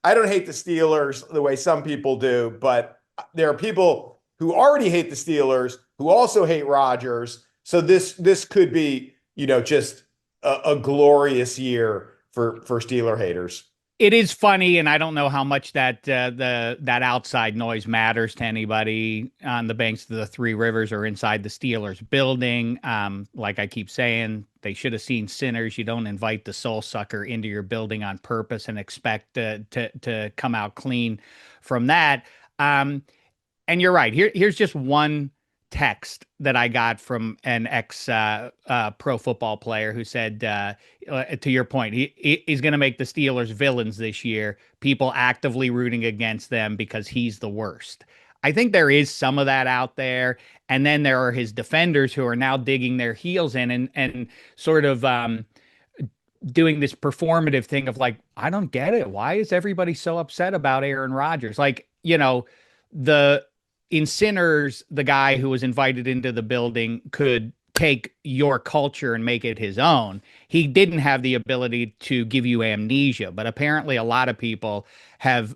I don't hate the Steelers the way some people do, but there are people who already hate the Steelers who also hate Rodgers. So this could be, just a glorious year for Steeler haters. It is funny, and I don't know how much that outside noise matters to anybody on the banks of the Three Rivers or inside the Steelers building. Like I keep saying, they should have seen sinners. You don't invite the soul sucker into your building on purpose and expect to come out clean from that. And you're right. Here's just one text that I got from an ex pro football player who said, to your point, he's going to make the Steelers villains this year, people actively rooting against them because he's the worst. I think there is some of that out there. And then there are his defenders who are now digging their heels in and sort of doing this performative thing of like, I don't get it. Why is everybody so upset about Aaron Rodgers? Like, the in Sinners, the guy who was invited into the building could take your culture and make it his own. He didn't have the ability to give you amnesia, but apparently a lot of people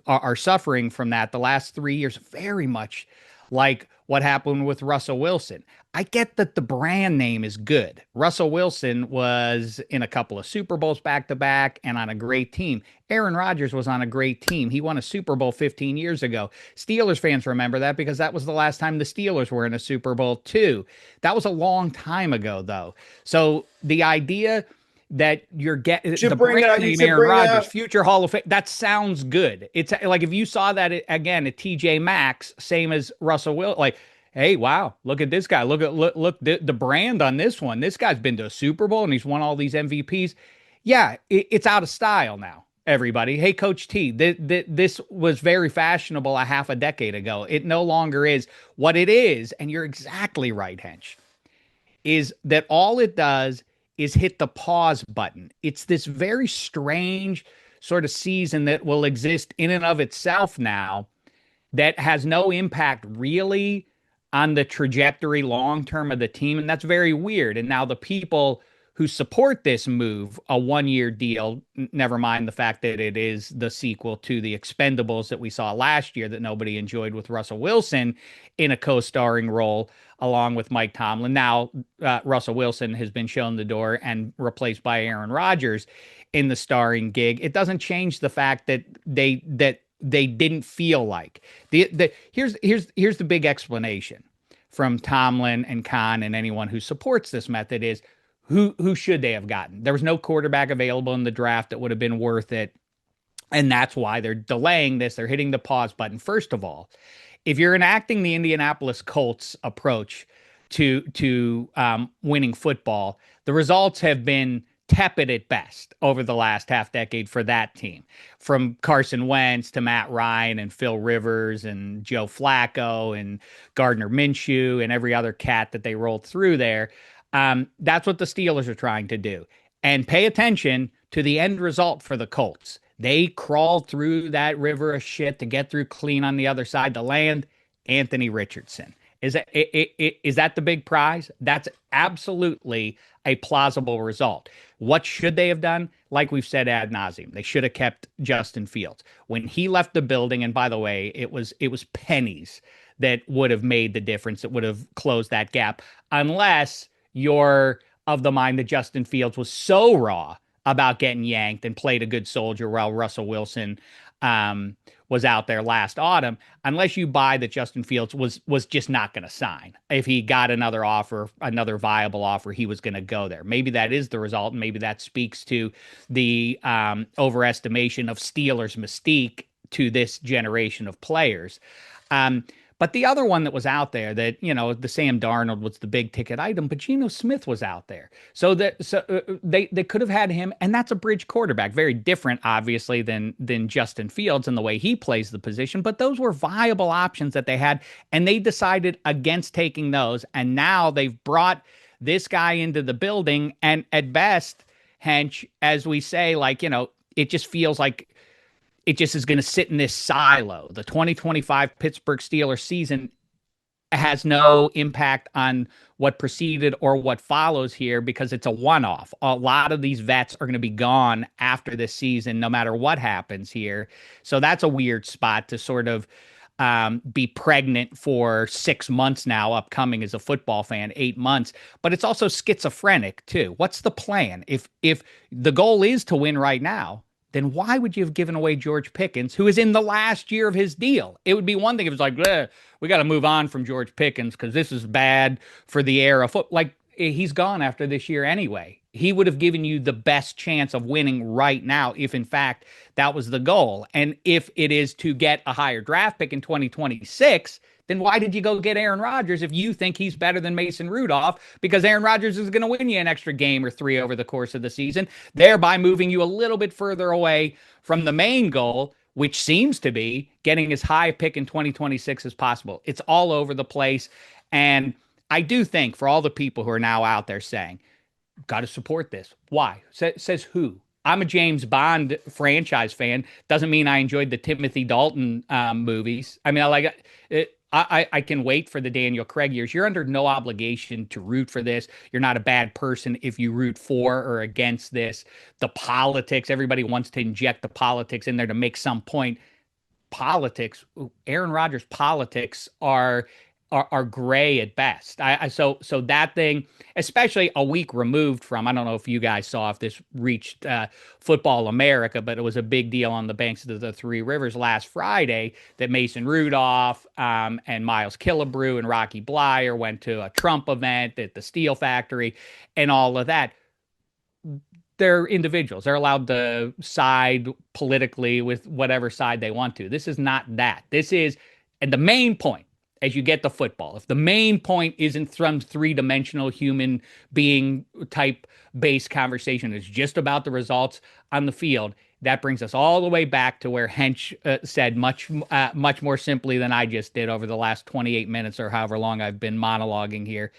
are suffering from that the last 3 years, very much like what happened with Russell Wilson. I get that the brand name is good. Russell Wilson was in a couple of Super Bowls back to back and on a great team. Aaron Rodgers was on a great team. He won a Super Bowl 15 years ago. Steelers fans remember that because that was the last time the Steelers were in a Super Bowl too. That was a long time ago though. So the idea that you're getting the brand name Aaron Rodgers, future Hall of Fame, that sounds good. It's like if you saw that again at TJ Maxx, same as Russell Will, like, hey, wow, look at this guy. Look the brand on this one. This guy's been to a Super Bowl and he's won all these MVPs. Yeah, it's out of style now. Everybody, hey, Coach T, this was very fashionable a half a decade ago. It no longer is. What it is, and you're exactly right, Hench, is that all it does is hit the pause button. It's this very strange sort of season that will exist in and of itself now that has no impact really on the trajectory long term of the team. And that's very weird. And now the people who support this move, a 1 year deal, never mind the fact that it is the sequel to the Expendables that we saw last year that nobody enjoyed with Russell Wilson in a co-starring role along with Mike Tomlin. Now, Russell Wilson has been shown the door and replaced by Aaron Rodgers in the starring gig. It doesn't change the fact that they didn't feel like here's the big explanation from Tomlin and Khan and anyone who supports this method is who should they have gotten? There was no quarterback available in the draft that would have been worth it. And that's why they're delaying this. They're hitting the pause button. First of all, if you're enacting the Indianapolis Colts approach to winning football, the results have been tepid at best over the last half decade for that team, from Carson Wentz to Matt Ryan and Phil Rivers and Joe Flacco and Gardner Minshew and every other cat that they rolled through there. That's what the Steelers are trying to do. And pay attention to the end result for the Colts. They crawled through that river of shit to get through clean on the other side to land Anthony Richardson. Is that the big prize? That's absolutely a plausible result. What should they have done? Like we've said ad nauseum, they should have kept Justin Fields. When he left the building, and by the way, it was pennies that would have made the difference, that would have closed that gap, unless you're of the mind that Justin Fields was so raw about getting yanked and played a good soldier while Russell Wilson was out there last autumn, unless you buy that Justin Fields was just not going to sign. If he got another offer, another viable offer, he was going to go there. Maybe that is the result. And maybe that speaks to the overestimation of Steelers' mystique to this generation of players. But the other one that was out there that, the Sam Darnold was the big ticket item, but Geno Smith was out there. So they could have had him, and that's a bridge quarterback. Very different, obviously, than Justin Fields and the way he plays the position, but those were viable options that they had, and they decided against taking those, and now they've brought this guy into the building, and at best, Hench, as we say, it just feels like it just is going to sit in this silo. The 2025 Pittsburgh Steelers season has no impact on what preceded or what follows here because it's a one-off. A lot of these vets are going to be gone after this season, no matter what happens here. So that's a weird spot to sort of be pregnant for 6 months now, upcoming as a football fan, 8 months. But it's also schizophrenic too. What's the plan? If the goal is to win right now, then why would you have given away George Pickens, who is in the last year of his deal? It would be one thing if it's like, we got to move on from George Pickens because this is bad for the era. Like, he's gone after this year anyway. He would have given you the best chance of winning right now if, in fact, that was the goal. And if it is to get a higher draft pick in 2026, then why did you go get Aaron Rodgers if you think he's better than Mason Rudolph? Because Aaron Rodgers is going to win you an extra game or three over the course of the season, thereby moving you a little bit further away from the main goal, which seems to be getting as high a pick in 2026 as possible. It's all over the place. And I do think for all the people who are now out there saying, got to support this. Why? Says who? I'm a James Bond franchise fan. Doesn't mean I enjoyed the Timothy Dalton movies. I mean, I like it. I can wait for the Daniel Craig years. You're under no obligation to root for this. You're not a bad person if you root for or against this. The politics, everybody wants to inject the politics in there to make some point. Politics, Aaron Rodgers' politics are gray at best. So that thing, especially a week removed from, I don't know if you guys saw if this reached Football America, but it was a big deal on the banks of the Three Rivers last Friday that Mason Rudolph and Miles Killebrew and Rocky Blyer went to a Trump event at the Steel Factory and all of that. They're individuals. They're allowed to side politically with whatever side they want to. This is not that. This is, and the main point, as you get the football, if the main point isn't some three-dimensional human being type based conversation, it's just about the results on the field, that brings us all the way back to where Hench said much more simply than I just did over the last 28 minutes or however long I've been monologuing here.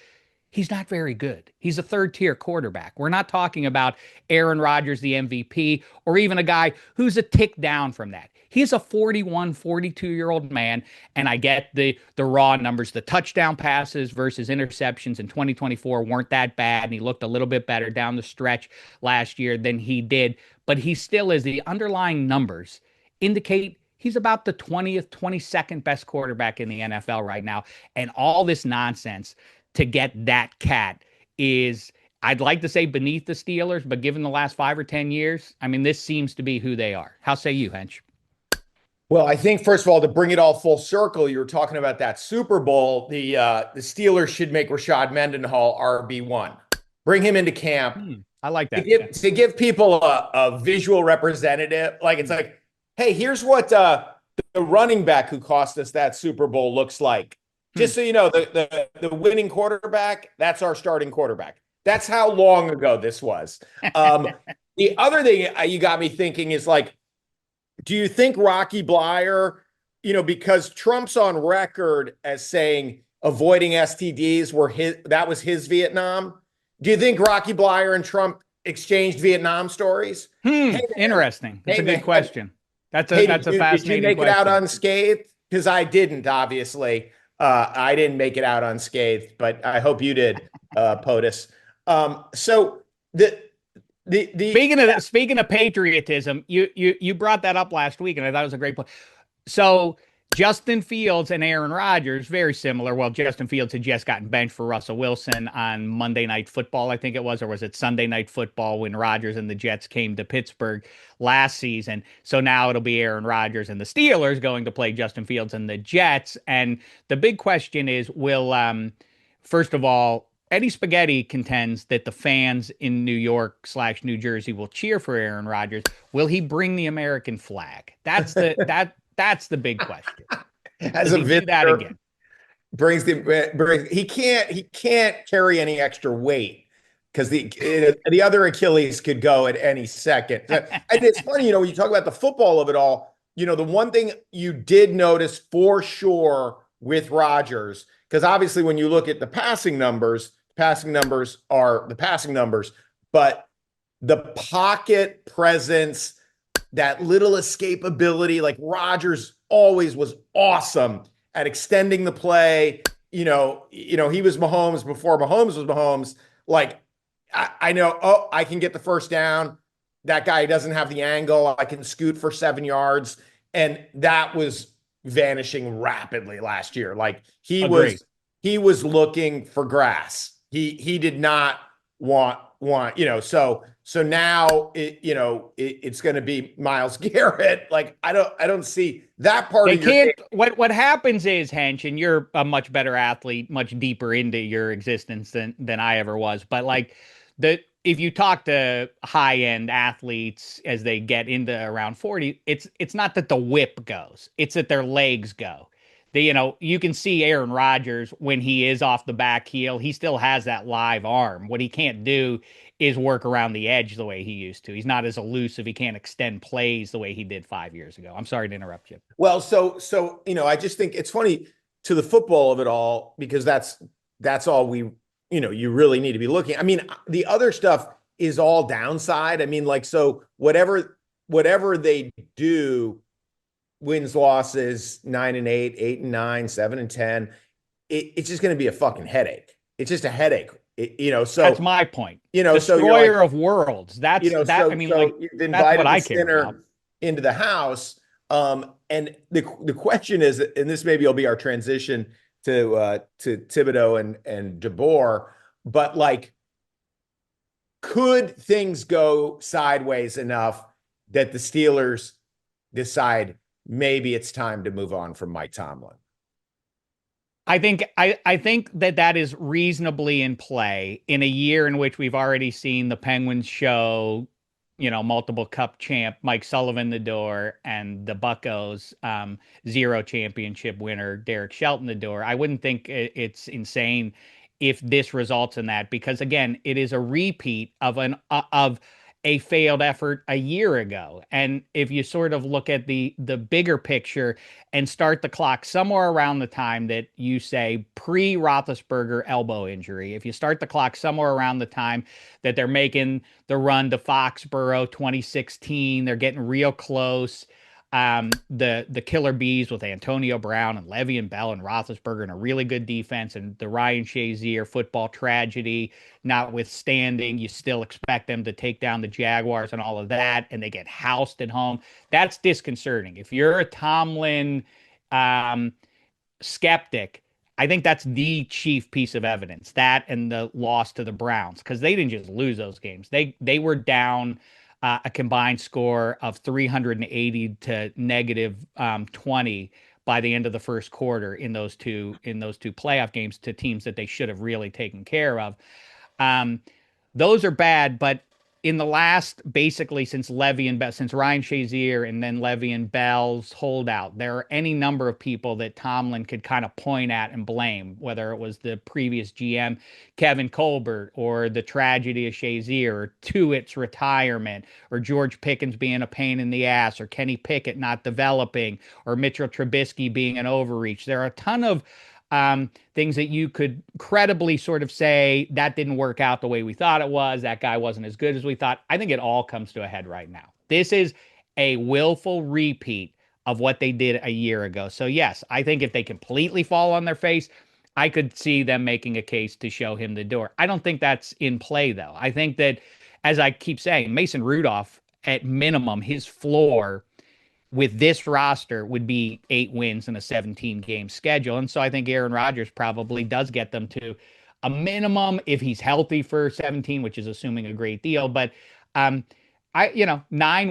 He's not very good. He's a third-tier quarterback. We're not talking about Aaron Rodgers, the MVP, or even a guy who's a tick down from that. He's a 41, 42-year-old man, and I get the raw numbers. The touchdown passes versus interceptions in 2024 weren't that bad, and he looked a little bit better down the stretch last year than he did. But he still is. The underlying numbers indicate he's about the 20th, 22nd best quarterback in the NFL right now. And all this nonsense to get that cat is, I'd like to say beneath the Steelers, but given the last 5 or 10 years, I mean, this seems to be who they are. How say you, Hench? Well, I think, first of all, to bring it all full circle, you were talking about that Super Bowl. The Steelers should make Rashad Mendenhall RB1. Bring him into camp. I like that. To give people a visual representative. Like, it's like, hey, here's what the running back who cost us that Super Bowl looks like. Just so you know, the winning quarterback, that's our starting quarterback. That's how long ago this was. The other thing you got me thinking is, like, do you think Rocky Blyer, because Trump's on record as saying avoiding STDs that was his Vietnam? Do you think Rocky Blyer and Trump exchanged Vietnam stories? Hey, interesting. That's a good question. That's a fascinating question. Did you make it out unscathed? Because I didn't, obviously. I didn't make it out unscathed, but I hope you did, POTUS. So speaking of patriotism, you brought that up last week, and I thought it was a great point. So Justin Fields and Aaron Rodgers, very similar. Well, Justin Fields had just gotten benched for Russell Wilson on Monday Night Football, I think it was, or was it Sunday Night Football when Rodgers and the Jets came to Pittsburgh last season. So now it'll be Aaron Rodgers and the Steelers going to play Justin Fields and the Jets. And the big question is, will, first of all, Eddie Spaghetti contends that the fans in New York / New Jersey will cheer for Aaron Rodgers. Will he bring the American flag? That's the big question. As a visitor, that again he can't carry any extra weight because the other Achilles could go at any second. And it's funny, when you talk about the football of it all, the one thing you did notice for sure with Rodgers, because obviously when you look at the passing numbers are the passing numbers, but the pocket presence, that little escapability, like Rodgers always was awesome at extending the play, he was Mahomes before Mahomes was Mahomes. Like, I know, oh, I can get the first down. That guy doesn't have the angle. I can scoot for 7 yards. And that was vanishing rapidly last year. Like Agree. he was looking for grass. He did not want, so now it's going to be Myles Garrett. Like I don't see that part They of your game. can't. What happens is, Hench, and you're a much better athlete, much deeper into your existence than I ever was. But like if you talk to high end athletes as they get into around 40, it's not that the whip goes; it's that their legs go. You can see Aaron Rodgers when he is off the back heel, he still has that live arm. What he can't do is work around the edge the way he used to. He's not as elusive. He can't extend plays the way he did 5 years ago. I'm sorry to interrupt you. Well, so I just think it's funny to the football of it all because that's all you really need to be looking. I mean, the other stuff is all downside. I mean, like, so whatever they do, wins, losses, 9-8, 8-9, 7-10, it's just going to be a fucking headache. It's just a headache. That's So my point. so you're like, Destroyer of worlds. That's that. I mean, like you've that's what invited the I care about. sinner into the house. And the question is, and this maybe will be our transition to Thibodeau and DeBoer, but like, could things go sideways enough that the Steelers decide maybe it's time to move on from Mike Tomlin? I think that is reasonably in play in a year in which we've already seen the Penguins show, multiple cup champ Mike Sullivan the door and the Buccos zero championship winner Derek Shelton the door. I wouldn't think it's insane if this results in that because again, it is a repeat of of a failed effort a year ago. And if you sort of look at the bigger picture and start the clock somewhere around the time that you say pre-Roethlisberger elbow injury, if you start the clock somewhere around the time that they're making the run to Foxborough 2016, they're getting real close. The Killer Bees with Antonio Brown and Le'Veon Bell and Roethlisberger and a really good defense and the Ryan Shazier football tragedy notwithstanding, you still expect them to take down the Jaguars and all of that, and they get housed at home. That's disconcerting. If you're a Tomlin skeptic, I think that's the chief piece of evidence. That and the loss to the Browns, because they didn't just lose those games. They were down a combined score of 380 to negative 20 by the end of the first quarter in those two playoff games to teams that they should have really taken care of. Um, those are bad, but in the last, basically since since Ryan Shazier and then Le'Veon Bell's holdout, there are any number of people that Tomlin could kind of point at and blame, whether it was the previous GM, Kevin Colbert, or the tragedy of Shazier, or Tuitt's retirement, or George Pickens being a pain in the ass, or Kenny Pickett not developing, or Mitchell Trubisky being an overreach. There are a ton of things that you could credibly sort of say that didn't work out the way we thought it was. That guy wasn't as good as we thought. I think it all comes to a head right now. This is a willful repeat of what they did a year ago. So yes, I think if they completely fall on their face, I could see them making a case to show him the door. I don't think that's in play though. I think that, as I keep saying, Mason Rudolph, at minimum, his floor with this roster would be 8 wins in a 17-game schedule. And so I think Aaron Rodgers probably does get them to a minimum if he's healthy for 17, which is assuming a great deal. But 9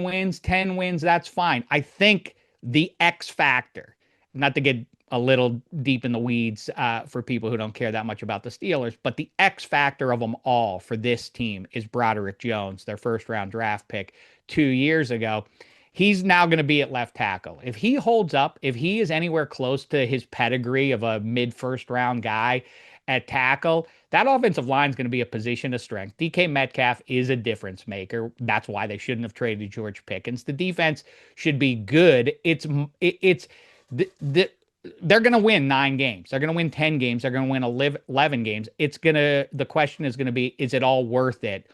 wins, 10 wins, that's fine. I think the X factor, not to get a little deep in the weeds for people who don't care that much about the Steelers, but the X factor of them all for this team is Broderick Jones, their first round draft pick 2 years ago. He's now going to be at left tackle. If he holds up, if he is anywhere close to his pedigree of a mid first round guy at tackle, that offensive line is going to be a position of strength. DK Metcalf is a difference maker. That's why they shouldn't have traded George Pickens. The defense should be good. They're going to win 9 games. They're going to win 10 games. They're going to win 11 games. The question is going to be, is it all worth it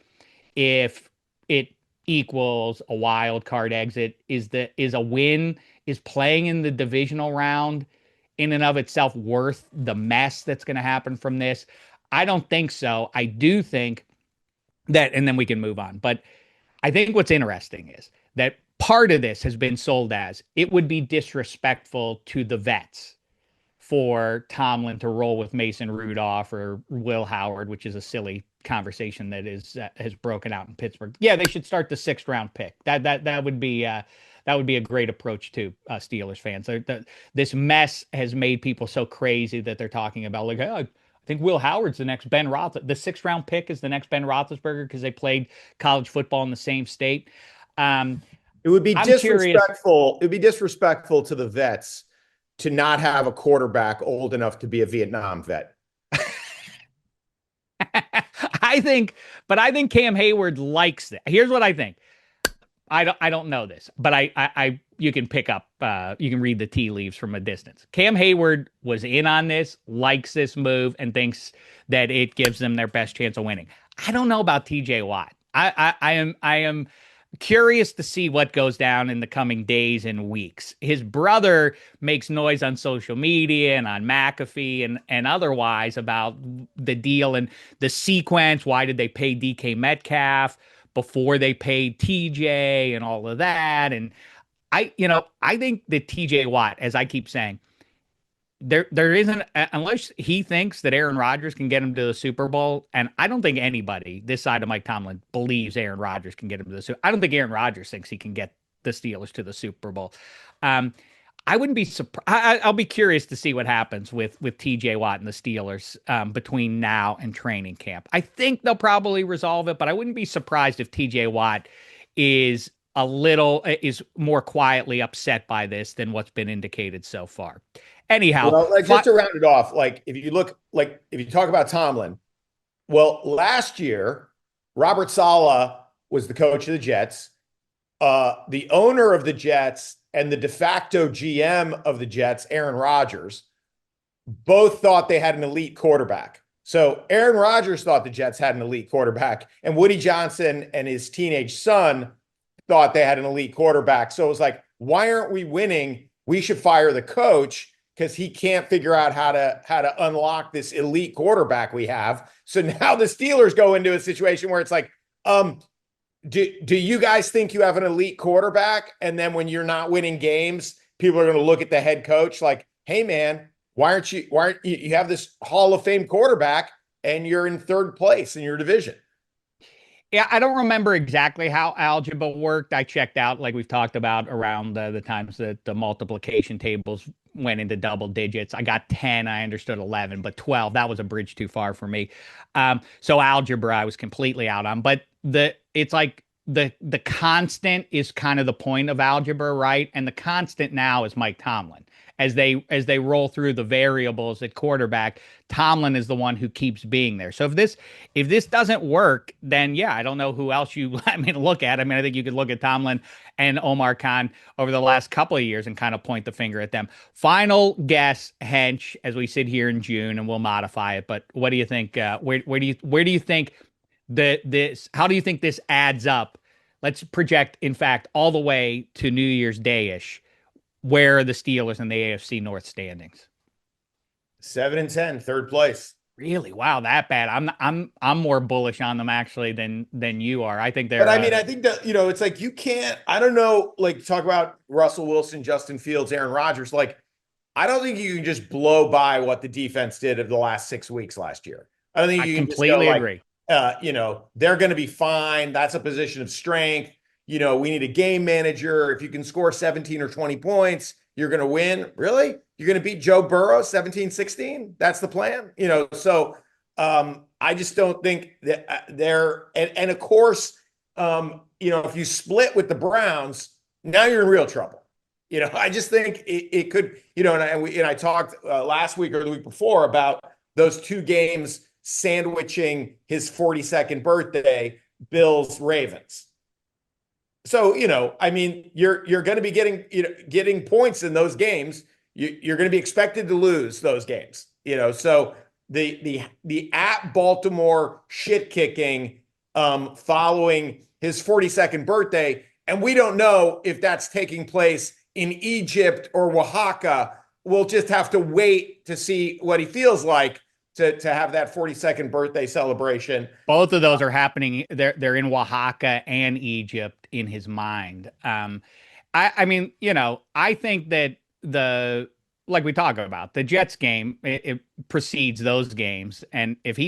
if it equals a wild card exit? Is a win, is playing in the divisional round in and of itself worth the mess that's going to happen from this? I don't think so. I do think that, and then we can move on. But I think what's interesting is that part of this has been sold as it would be disrespectful to the vets for Tomlin to roll with Mason Rudolph or Will Howard, which is a silly conversation that has broken out in Pittsburgh. Yeah, they should start the 6th round pick. That would be a great approach to Steelers fans. This mess has made people so crazy that they're talking about like, oh, I think Will Howard's the next Ben Roethlisberger. The 6th round pick is the next Ben Roethlisberger because they played college football in the same state. It would be disrespectful. It would be disrespectful to the vets to not have a quarterback old enough to be a Vietnam vet. I think Cam Heyward likes that. Here's what I think. I don't know this, but I you can pick up, you can read the tea leaves from a distance. Cam Heyward was in on this, likes this move, and thinks that it gives them their best chance of winning. I don't know about TJ Watt. I am curious to see what goes down in the coming days and weeks. His brother makes noise on social media and on McAfee and otherwise about the deal and the sequence. Why did they pay DK Metcalf before they paid TJ and all of that? And I think that TJ Watt, as I keep saying, there isn't, unless he thinks that Aaron Rodgers can get him to the Super Bowl, and I don't think anybody this side of Mike Tomlin believes Aaron Rodgers can get him to the Super Bowl. I don't think Aaron Rodgers thinks he can get the Steelers to the Super Bowl. I wouldn't be surprised. I'll be curious to see what happens with TJ Watt and the Steelers between now and training camp. I think they'll probably resolve it, but I wouldn't be surprised if TJ Watt is more quietly upset by this than what's been indicated so far. Anyhow, well, just to round it off, if you talk about Tomlin, well, last year, Robert Saleh was the coach of the Jets. The owner of the Jets and the de facto GM of the Jets, Aaron Rodgers, both thought they had an elite quarterback. So Aaron Rodgers thought the Jets had an elite quarterback, and Woody Johnson and his teenage son thought they had an elite quarterback. So it was like, why aren't we winning? We should fire the coach because he can't figure out how to unlock this elite quarterback we have. So now the Steelers go into a situation where it's like, do you guys think you have an elite quarterback? And then when you're not winning games, people are going to look at the head coach like, hey man, why aren't you have this Hall of Fame quarterback and you're in 3rd place in your division? Yeah, I don't remember exactly how algebra worked. I checked out, like we've talked about, around the times that the multiplication tables went into double digits. I got 10, I understood 11, but 12, that was a bridge too far for me. So algebra, I was completely out on. But it's like the constant is kind of the point of algebra, right? And the constant now is Mike Tomlin. As they roll through the variables at quarterback, Tomlin is the one who keeps being there. So if this doesn't work, then yeah, I don't know who else look at. I think you could look at Tomlin and Omar Khan over the last couple of years and kind of point the finger at them. Final guess, Hench, as we sit here in June, and we'll modify it. But what do you think? Where do you think how do you think this adds up? Let's project, in fact, all the way to New Year's Day-ish. Where are the Steelers in the AFC North standings? 7-10, 3rd place. Really? Wow, that bad. I'm more bullish on them actually than you are. I think they're. But I think that it's like you can't. I don't know. Like talk about Russell Wilson, Justin Fields, Aaron Rodgers. Like I don't think you can just blow by what the defense did of the last 6 weeks last year. I don't think you can completely agree. They're going to be fine. That's a position of strength. We need a game manager. If you can score 17 or 20 points, you're going to win. Really? You're going to beat Joe Burrow 17-16? That's the plan? So I just don't think that they're – and of course, if you split with the Browns, now you're in real trouble. I just think it could – and I talked last week or the week before about those 2 games sandwiching his 42nd birthday, Bills-Ravens. So, you're going to be getting points in those games. You're going to be expected to lose those games, so the at Baltimore shit kicking following his 42nd birthday. And we don't know if that's taking place in Egypt or Oaxaca we'll just have to wait to see what he feels like to have that 42nd birthday celebration. Both of those are happening. They're in Oaxaca and Egypt in his mind. I mean, I think that the like we talk about the Jets game, it precedes those games, and if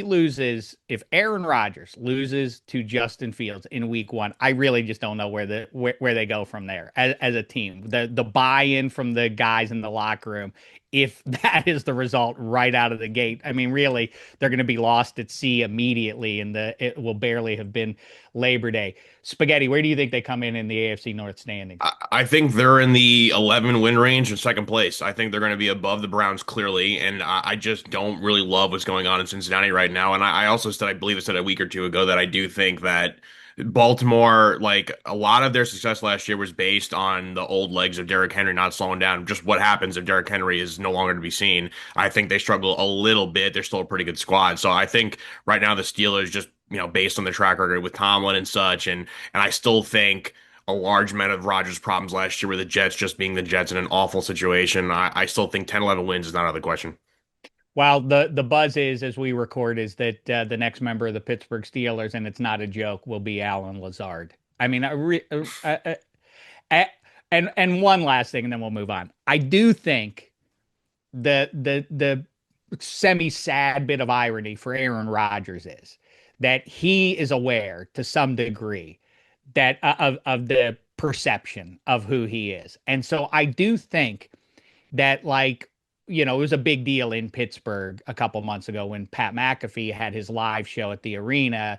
Aaron Rodgers loses to Justin Fields in Week 1, I really just don't know where they go from there as a team. The buy-in from the guys in the locker room, if that is the result right out of the gate, I mean, really, they're going to be lost at sea immediately, and it will barely have been Labor Day. Spaghetti, where do you think they come in the AFC North standings? I think they're in the 11 win range in second place. I think they're going to be above the Browns clearly, and I just don't really love what's going on in Cincinnati right now. And I also said, I believe I said a week or two ago that I do think that Baltimore, like a lot of their success last year was based on the old legs of Derrick Henry not slowing down. Just what happens if Derrick Henry is no longer to be seen. I think they struggle a little bit. They're still a pretty good squad. So I think right now the Steelers just, based on the track record with Tomlin and such, and I still think a large amount of Rodgers' problems last year with the Jets just being the Jets in an awful situation. I still think 10, 11 wins is not out of the question. Well, the buzz is as we record is that the next member of the Pittsburgh Steelers, and it's not a joke, will be Alan Lazard. I mean, and one last thing, and then we'll move on. I do think the semi sad bit of irony for Aaron Rodgers is that he is aware to some degree that of the perception of who he is, and so I do think that it was a big deal in Pittsburgh a couple months ago when Pat McAfee had his live show at the arena,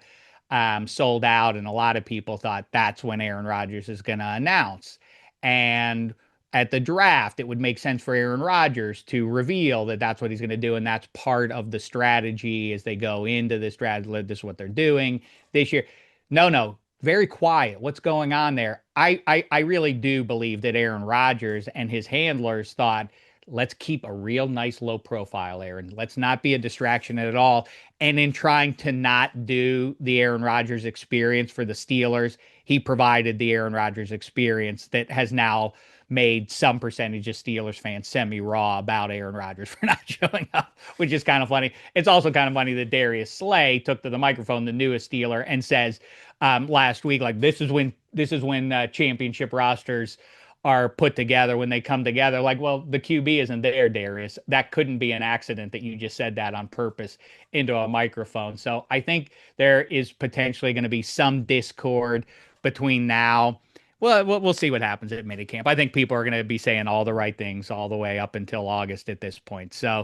sold out, and a lot of people thought that's when Aaron Rodgers is going to announce. And at the draft, it would make sense for Aaron Rodgers to reveal that that's what he's going to do, and that's part of the strategy as they go into this draft. This is what they're doing this year. No, very quiet. What's going on there? I really do believe that Aaron Rodgers and his handlers thought, let's keep a real nice low profile, Aaron. Let's not be a distraction at all. And in trying to not do the Aaron Rodgers experience for the Steelers, he provided the Aaron Rodgers experience that has now made some percentage of Steelers fans semi-raw about Aaron Rodgers for not showing up, which is kind of funny. It's also kind of funny that Darius Slay took to the microphone, the newest Steeler, and says last week, like, this is when championship rosters are put together, when they come together. Like, well, the QB isn't there, Darius. That couldn't be an accident that you just said that on purpose into a microphone. So I think there is potentially going to be some discord between now. Well, we'll see what happens at minicamp. I think people are going to be saying all the right things all the way up until August at this point. So